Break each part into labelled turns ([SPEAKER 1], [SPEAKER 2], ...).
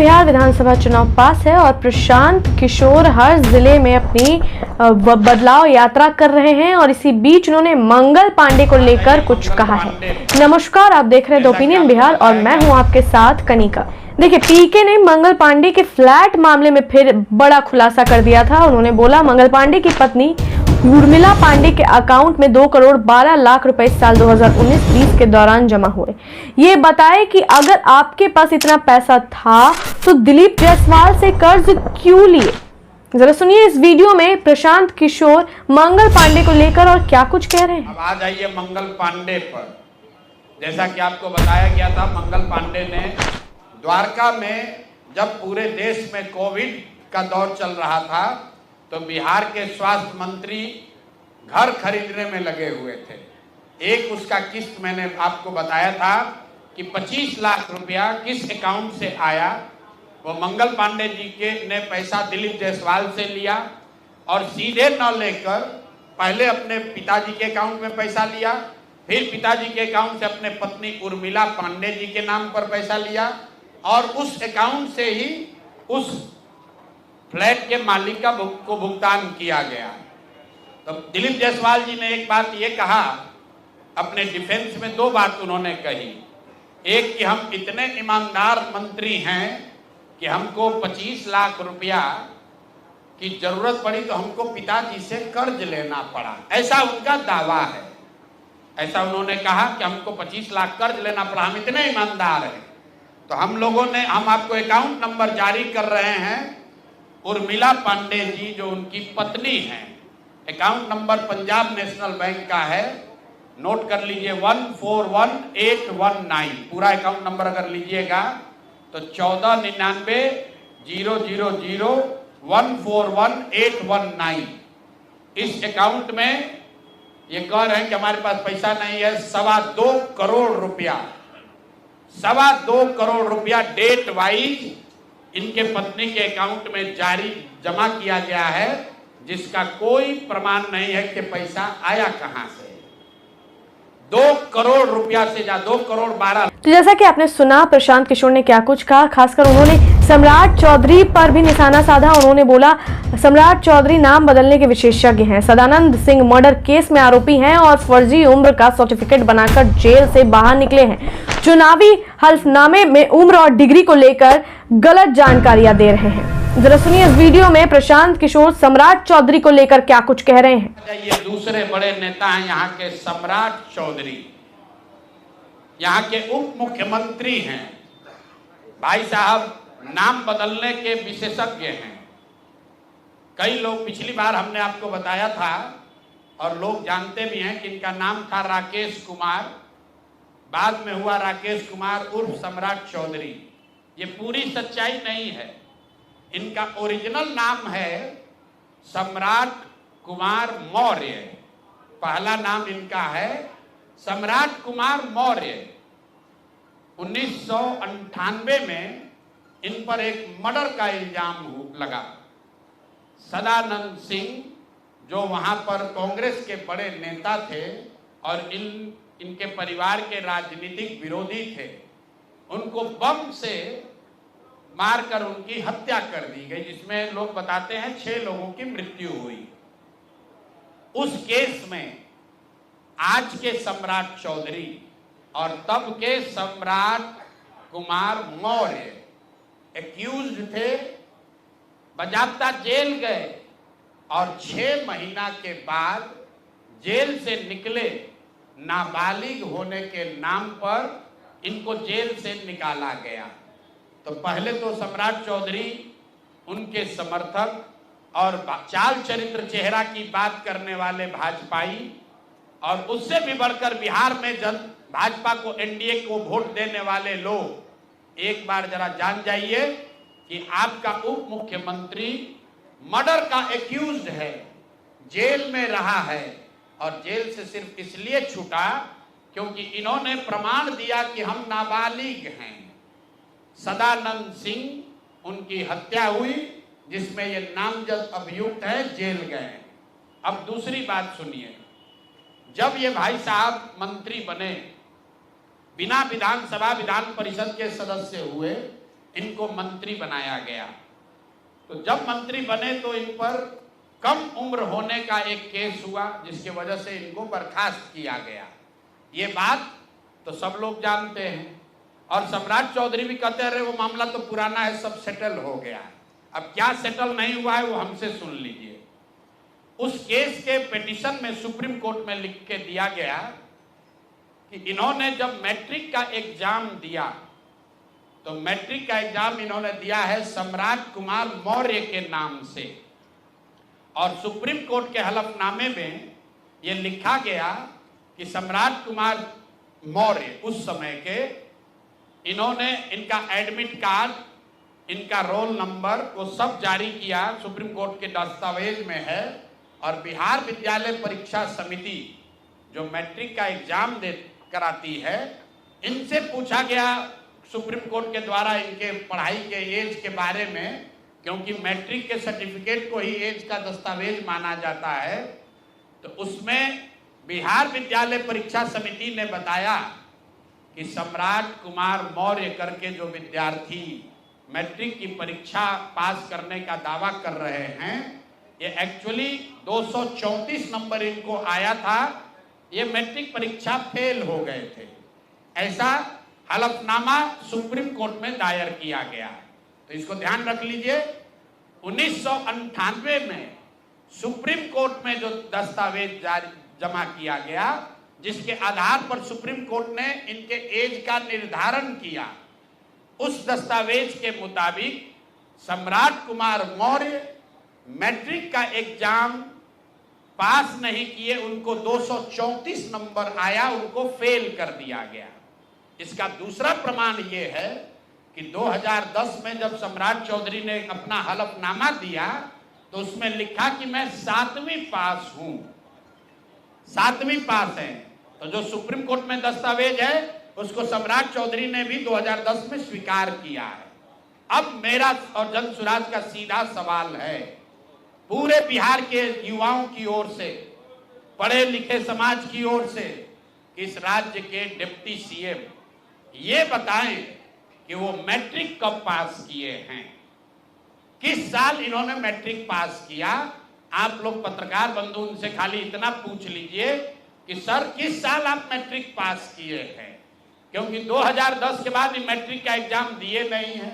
[SPEAKER 1] बिहार विधानसभा चुनाव पास है और प्रशांत किशोर हर जिले में अपनी बदलाव यात्रा कर रहे हैं और इसी बीच उन्होंने मंगल पांडे को लेकर कुछ कहा है। नमस्कार, आप देख रहे हैं द ओपिनियन बिहार और मैं हूं आपके साथ कनिका। देखिए, पीके ने मंगल पांडे के फ्लैट मामले में फिर बड़ा खुलासा कर दिया था। उन्होंने बोला मंगल पांडे की पत्नी उर्मिला पांडे के अकाउंट में 2 करोड़ 12 लाख रुपए साल 2019-20 के दौरान जमा हुए। ये बताए कि अगर आपके पास इतना पैसा था तो दिलीप जायसवाल से कर्ज क्यों लिए। जरा सुनिए इस वीडियो में प्रशांत किशोर मंगल पांडे को लेकर और क्या कुछ कह रहे हैं।
[SPEAKER 2] अब आ जाइए मंगल पांडे पर। जैसा कि आपको बताया गया था, मंगल पांडे ने द्वारका में जब पूरे देश में कोविड का दौर चल रहा था तो बिहार के स्वास्थ्य मंत्री घर खरीदने में लगे हुए थे। एक उसका किस्त मैंने आपको बताया था कि 25 लाख रुपया किस अकाउंट से आया। वो मंगल पांडे जी के ने पैसा दिलीप जायसवाल से लिया और सीधे न लेकर पहले अपने पिताजी के अकाउंट में पैसा लिया, फिर पिताजी के अकाउंट से अपने पत्नी उर्मिला पांडे जी के नाम पर पैसा लिया और उस अकाउंट से ही उस फ्लैट के मालिक को भुगतान किया गया। तो दिलीप जायसवाल जी ने एक बात ये कहा, अपने डिफेंस में 2 बात उन्होंने कही। एक कि हम इतने ईमानदार मंत्री हैं कि हमको 25 लाख रुपया की जरूरत पड़ी तो हमको पिताजी से कर्ज लेना पड़ा, ऐसा उनका दावा है। ऐसा उन्होंने कहा कि हमको 25 लाख कर्ज लेना पड़ा, हम इतने ईमानदार हैं। तो हम आपको अकाउंट नंबर जारी कर रहे हैं। उर्मिला पांडे जी जो उनकी पत्नी हैं, account number Punjab national bank का है, नोट कर लीजिए 141819। पूरा अकाउंट नंबर अगर लीजिएगा तो 14990001411819। इस अकाउंट में ये कह रहे हैं कि हमारे पास पैसा नहीं है। 2.25 करोड़ रुपया 2.25 करोड़ रुपया डेट वाइज इनके पत्नी के अकाउंट में जारी जमा किया गया है, जिसका कोई प्रमाण नहीं है कि पैसा आया कहां से। 2 करोड़ रुपया से ज्यादा 2 करोड़ 12।
[SPEAKER 1] तो जैसा कि आपने सुना प्रशांत किशोर ने क्या कुछ कहा, खासकर उन्होंने सम्राट चौधरी पर भी निशाना साधा। उन्होंने बोला सम्राट चौधरी नाम बदलने के विशेषज्ञ हैं, सदानंद सिंह मर्डर केस में आरोपी हैं और फर्जी उम्र का सर्टिफिकेट बनाकर जेल से बाहर निकले हैं। चुनावी हल्फनामे में उम्र और डिग्री को लेकर गलत जानकारियां दे रहे हैं। जरा सुनिए इस वीडियो में प्रशांत किशोर सम्राट चौधरी को लेकर क्या कुछ कह रहे हैं।
[SPEAKER 2] ये दूसरे बड़े नेता हैं यहाँ के सम्राट चौधरी, यहाँ के उप मुख्यमंत्री हैं। भाई साहब नाम बदलने के विशेषज्ञ हैं। कई लोग, पिछली बार हमने आपको बताया था और लोग जानते भी हैं कि इनका नाम था राकेश कुमार, बाद में हुआ राकेश कुमार उर्फ सम्राट चौधरी। ये पूरी सच्चाई नहीं है। इनका ओरिजिनल नाम है सम्राट कुमार मौर्य। पहला नाम इनका है सम्राट कुमार मौर्य। 1998 में इन पर एक मर्डर का इल्जाम लगा। सदानंद सिंह जो वहां पर कांग्रेस के बड़े नेता थे और इनके परिवार के राजनीतिक विरोधी थे, उनको बम से मारकर उनकी हत्या कर दी गई, जिसमें लोग बताते हैं 6 लोगों की मृत्यु हुई। उस केस में आज के सम्राट चौधरी और तब के सम्राट कुमार मौर्य एक्यूज्ड थे, बजाबता जेल गए और 6 महीना के बाद जेल से निकले। नाबालिग होने के नाम पर इनको जेल से निकाला गया। तो पहले तो सम्राट चौधरी, उनके समर्थक और चाल चरित्र चेहरा की बात करने वाले भाजपाई, और उससे भी बढ़कर बिहार में भाजपा को, एनडीए को वोट देने वाले लोग एक बार जरा जान जाइए कि आपका उप मुख्यमंत्री मर्डर का एक्यूज्ड है, जेल में रहा है और जेल से सिर्फ इसलिए छूटा क्योंकि इन्होंने प्रमाण दिया कि हम नाबालिग हैं। सदानंद सिंह, उनकी हत्या हुई जिसमें ये नामजद अभियुक्त है, जेल गए। अब दूसरी बात सुनिए, जब ये भाई साहब मंत्री बने, बिना विधानसभा विधान परिषद के सदस्य हुए, इनको मंत्री बनाया गया। तो जब मंत्री बने तो इन पर कम उम्र होने का एक केस हुआ, जिसकी वजह से इनको बर्खास्त किया गया। ये बात तो सब लोग जानते हैं। और सम्राट चौधरी भी कहते रहे वो मामला तो पुराना है, सब सेटल हो गया है। अब क्या सेटल नहीं हुआ है वो हमसे सुन लीजिए। उस केस के पिटीशन में सुप्रीम कोर्ट में लिख के दिया गया कि इन्होंने जब मैट्रिक का एग्जाम दिया तो मैट्रिक का एग्जाम इन्होंने दिया है सम्राट कुमार मौर्य के नाम से, और सुप्रीम कोर्ट के हलफनामे में यह लिखा गया कि सम्राट कुमार मौर्य उस समय के, इन्होंने इनका एडमिट कार्ड, इनका रोल नंबर वो सब जारी किया, सुप्रीम कोर्ट के दस्तावेज में है। और बिहार विद्यालय परीक्षा समिति जो मैट्रिक का एग्जाम दे कराती है, इनसे पूछा गया सुप्रीम कोर्ट के द्वारा इनके पढ़ाई के एज के बारे में, क्योंकि मैट्रिक के सर्टिफिकेट को ही एज का दस्तावेज माना जाता है। तो उसमें बिहार विद्यालय परीक्षा समिति ने बताया कि सम्राट कुमार मौर्य करके जो विद्यार्थी मैट्रिक की परीक्षा पास करने का दावा कर रहे हैं, ये एक्चुअली 234 नंबर इनको आया था, ये मैट्रिक परीक्षा फेल हो गए थे। ऐसा हलफनामा सुप्रीम कोर्ट में दायर किया गया है। तो इसको ध्यान रख लीजिए। 1998 में सुप्रीम कोर्ट में जो दस्तावेज जमा किया गया, जिसके आधार पर सुप्रीम कोर्ट ने इनके एज का निर्धारण किया, उस दस्तावेज के मुताबिक सम्राट कुमार मौर्य मैट्रिक का एग्जाम पास नहीं किए, उनको 234 नंबर आया, उनको फेल कर दिया गया। इसका दूसरा प्रमाण यह है कि 2010 में जब सम्राट चौधरी ने अपना हलफनामा दिया तो उसमें लिखा कि मैं 7वीं पास हूं, 7वीं पास है। तो जो सुप्रीम कोर्ट में दस्तावेज है उसको सम्राट चौधरी ने भी 2010 में स्वीकार किया है। अब मेरा और जन सुराज का सीधा सवाल है पूरे बिहार के युवाओं की ओर से, पढ़े लिखे समाज की ओर से, कि इस राज्य के डिप्टी सीएम ये बताएं कि वो मैट्रिक कब पास किए हैं, किस साल इन्होंने मैट्रिक पास किया। आप लोग पत्रकार बंधु उनसे खाली इतना पूछ लीजिए कि सर किस साल आप मैट्रिक पास किए हैं, क्योंकि 2010 के बाद मैट्रिक का एग्जाम दिए नहीं है।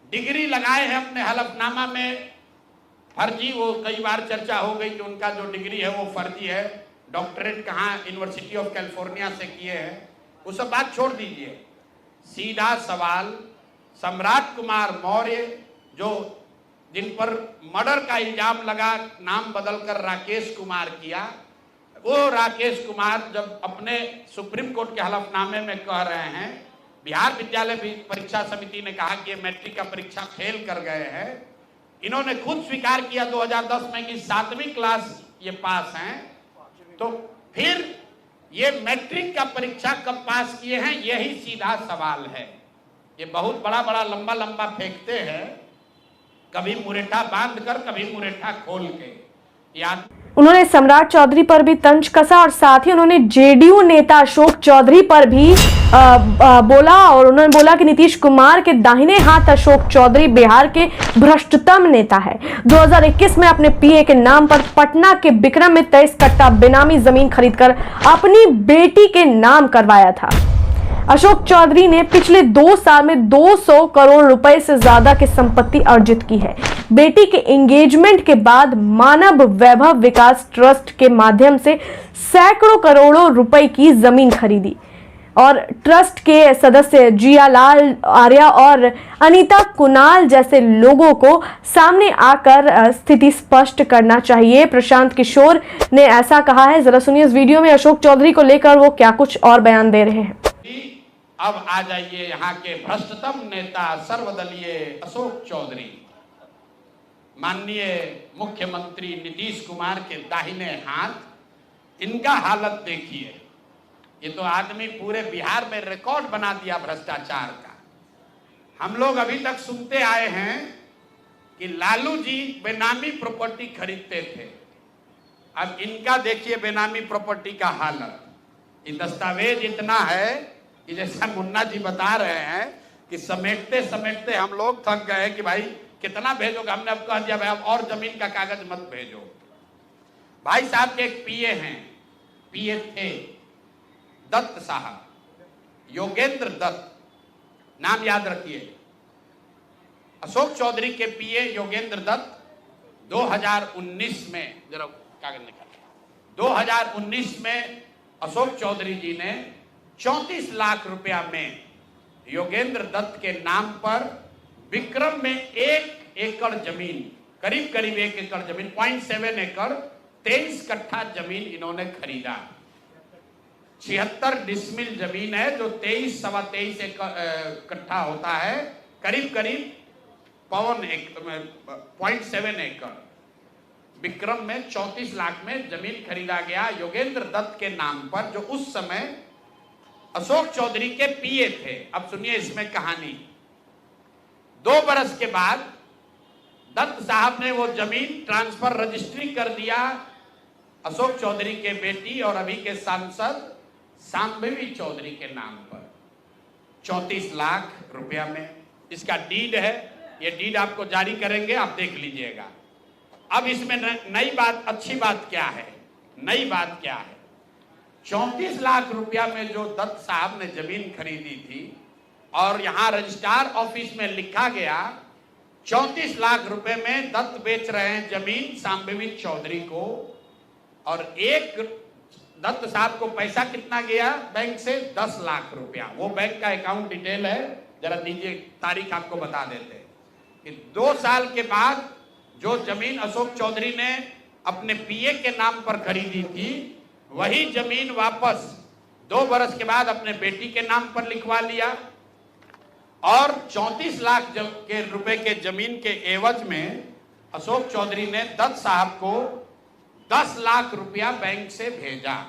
[SPEAKER 2] डिग्री लगाए हैं अपने हलफनामा में, फर्जी, वो कई बार चर्चा हो गई कि उनका जो डिग्री है वो फर्जी है, डॉक्टरेट कहाँ यूनिवर्सिटी ऑफ कैलिफोर्निया से किए हैं, वो सब बात छोड़ दीजिए। सीधा सवाल, सम्राट कुमार मौर्य जो जिन पर मर्डर का इल्जाम लगा, नाम बदलकर राकेश कुमार किया, वो राकेश कुमार जब अपने सुप्रीम कोर्ट के हलफनामे में कह रहे हैं, बिहार विद्यालय परीक्षा समिति ने कहा कि ये मैट्रिक का परीक्षा फेल कर गए हैं, इन्होंने खुद स्वीकार किया 2010 में कि 7वीं क्लास ये पास हैं, तो फिर ये मैट्रिक का परीक्षा कब पास किए हैं, यही सीधा सवाल है। ये बहुत बड़ा बड़ा लंबा लंबा फेंकते हैं, कभी मुरेठा बांध कर, कभी मुरेठा खोल के। याद
[SPEAKER 1] उन्होंने सम्राट चौधरी पर भी तंज कसा और साथ ही उन्होंने जेडीयू नेता अशोक चौधरी पर भी बोला, और उन्होंने बोला कि नीतीश कुमार के दाहिने हाथ अशोक चौधरी बिहार के भ्रष्टतम नेता है। 2021 में अपने पीए के नाम पर पटना के बिक्रम में 23 कट्टा बेनामी जमीन खरीदकर अपनी बेटी के नाम करवाया था। अशोक चौधरी ने पिछले 2 साल में 200 करोड़ रुपए से ज्यादा की संपत्ति अर्जित की है। बेटी के एंगेजमेंट के बाद मानव वैभव विकास ट्रस्ट के माध्यम से सैकड़ों करोड़ों रुपए की जमीन खरीदी, और ट्रस्ट के सदस्य जियालाल आर्या और अनीता कुणाल जैसे लोगों को सामने आकर स्थिति स्पष्ट करना चाहिए। प्रशांत किशोर ने ऐसा कहा है, जरा सुनिए इस वीडियो में अशोक चौधरी को लेकर वो क्या कुछ और बयान दे रहे हैं।
[SPEAKER 2] अब आ जाइए यहाँ के भ्रष्टतम नेता सर्वदलीय अशोक चौधरी, माननीय मुख्यमंत्री नीतीश कुमार के दाहिने हाथ, इनका हालत देखिए। ये तो आदमी पूरे बिहार में रिकॉर्ड बना दिया भ्रष्टाचार का। हम लोग अभी तक सुनते आए हैं कि लालू जी बेनामी प्रॉपर्टी खरीदते थे, अब इनका देखिए बेनामी प्रॉपर्टी का हालत। ये दस्तावेज इतना है कि जैसा मुन्ना जी बता रहे हैं कि समेटते समेटते हम लोग थक गए कि भाई कितना भेजोगे। हमने अब कह दिया भाई अब और जमीन का कागज मत भेजो। भाई साहब के एक पीए हैं, पीए थे दत्त साहब, योगेंद्र दत्त, नाम याद रखिए। अशोक चौधरी के पीए योगेंद्र दत्त 2019 में, जरा कागज निकाल, 2019 में अशोक चौधरी जी ने 34 लाख रुपया में योगेंद्र दत्त के नाम पर विक्रम में 1 एकड़ जमीन, करीब करीब 1 एकड़ जमीन, 0.7 एकड़, 23 कट्ठा जमीन इन्होंने खरीदा। 76 डिसमिल जमीन है जो 23 सवा 23 कट्ठा होता है, करीब करीब 0.7 एकड़। विक्रम में 34 लाख में जमीन खरीदा गया योगेंद्र दत्त के नाम पर, जो उस समय अशोक चौधरी के पीए थे। अब सुनिए इसमें कहानी। 2 बरस के बाद दत्त साहब ने वो जमीन ट्रांसफर रजिस्ट्री कर दिया अशोक चौधरी के बेटी और अभी के सांसद शांभवी चौधरी के नाम पर 34 लाख रुपया में। इसका डीड है, ये डीड आपको जारी करेंगे, आप देख लीजिएगा। अब इसमें नई बात, अच्छी बात क्या है, नई बात क्या है? 34 लाख रुपया में जो दत्त साहब ने जमीन खरीदी थी और यहां रजिस्ट्रार ऑफिस में लिखा गया 34 लाख रुपए में दत्त बेच रहे हैं जमीन शांभवी चौधरी को, और एक दत्त साहब को पैसा कितना गया बैंक से? 10 लाख रुपया। वो बैंक का अकाउंट डिटेल है, जरा दीजिए, तारीख आपको बता देते हैं कि 2 साल के बाद जो जमीन अशोक चौधरी ने अपने पीए के नाम पर खरीदी थी, वही जमीन वापस 2 बरस के बाद अपने बेटी के नाम पर लिखवा लिया, और 34 लाख के रुपए के जमीन के एवज में अशोक चौधरी ने दत्त साहब को 10 लाख रुपया बैंक से भेजा।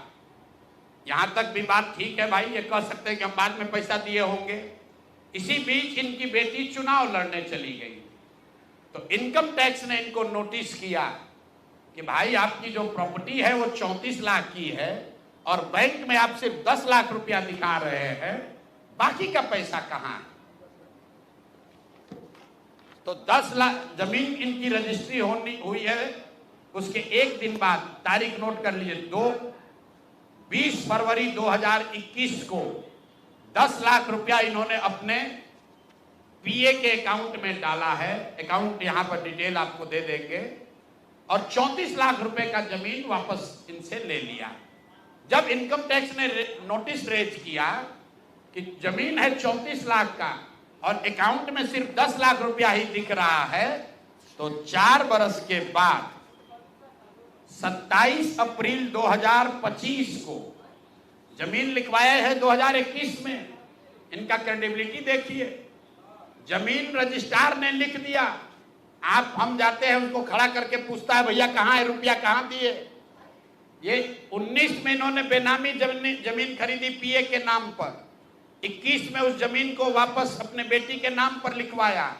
[SPEAKER 2] यहां तक भी बात ठीक है भाई, ये कह सकते हैं कि हम बाद में पैसा दिए होंगे। इसी बीच इनकी बेटी चुनाव लड़ने चली गई, तो इनकम टैक्स ने इनको नोटिस किया कि भाई आपकी जो प्रॉपर्टी है वो 34 लाख की है और बैंक में आप सिर्फ 10 लाख रुपया दिखा रहे हैं, बाकी का पैसा कहां है? तो 10 लाख जमीन इनकी रजिस्ट्री हुई है। उसके एक दिन बाद, तारीख नोट कर लीजिए, 20 फरवरी 2021 को 10 लाख रुपया इन्होंने अपने पीए के अकाउंट में डाला है। अकाउंट यहां पर डिटेल आपको दे देंगे, और 34 लाख रुपए का जमीन वापस इनसे ले लिया। जब इनकम टैक्स ने नोटिस रेज किया कि जमीन है 34 लाख का और अकाउंट में सिर्फ 10 लाख रुपया ही दिख रहा है, तो 4 बरस के बाद 27 अप्रैल 2025 को जमीन लिखवाया है 2021 में। इनका क्रेडिबिलिटी देखिए, जमीन रजिस्ट्रार ने लिख दिया, आप हम जाते हैं उसको खड़ा करके पूछता है भैया कहाँ है रुपया, कहाँ दिए? ये 19 में इन्होंने बेनामी जमीन खरीदी पीए के नाम पर, 21 में उस जमीन को वापस अपने बेटी के नाम पर लिखवाया।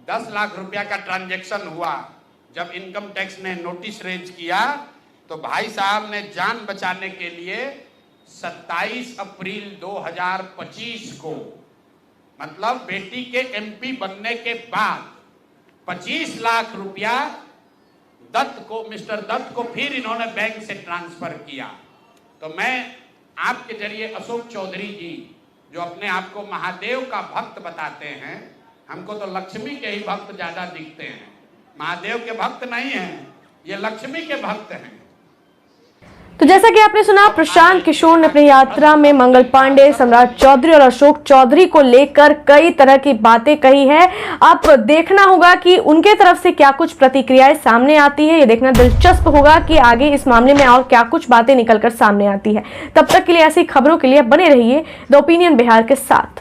[SPEAKER 2] 10 लाख रुपया का ट्रांजैक्शन हुआ। जब इनकम टैक्स ने नोटिस रेज किया तो भाई साहब ने जान बचाने के लिए 27 अप्रैल 2025 को, मतलब बेटी के एमपी बनने के बाद 25 लाख रुपया दत्त को, मिस्टर दत्त को फिर इन्होंने बैंक से ट्रांसफर किया। तो मैं आपके जरिए अशोक चौधरी जी, जो अपने आप को महादेव का भक्त बताते हैं, हमको तो लक्ष्मी के ही भक्त ज्यादा दिखते हैं, महादेव के भक्त नहीं हैं, ये लक्ष्मी के भक्त हैं।
[SPEAKER 1] तो जैसा कि आपने सुना, प्रशांत किशोर ने अपनी यात्रा में मंगल पांडे, सम्राट चौधरी और अशोक चौधरी को लेकर कई तरह की बातें कही है। अब देखना होगा कि उनके तरफ से क्या कुछ प्रतिक्रियाएं सामने आती है। ये देखना दिलचस्प होगा कि आगे इस मामले में और क्या कुछ बातें निकलकर सामने आती है। तब तक के लिए ऐसी खबरों के लिए बने रहिए द ओपिनियन बिहार के साथ।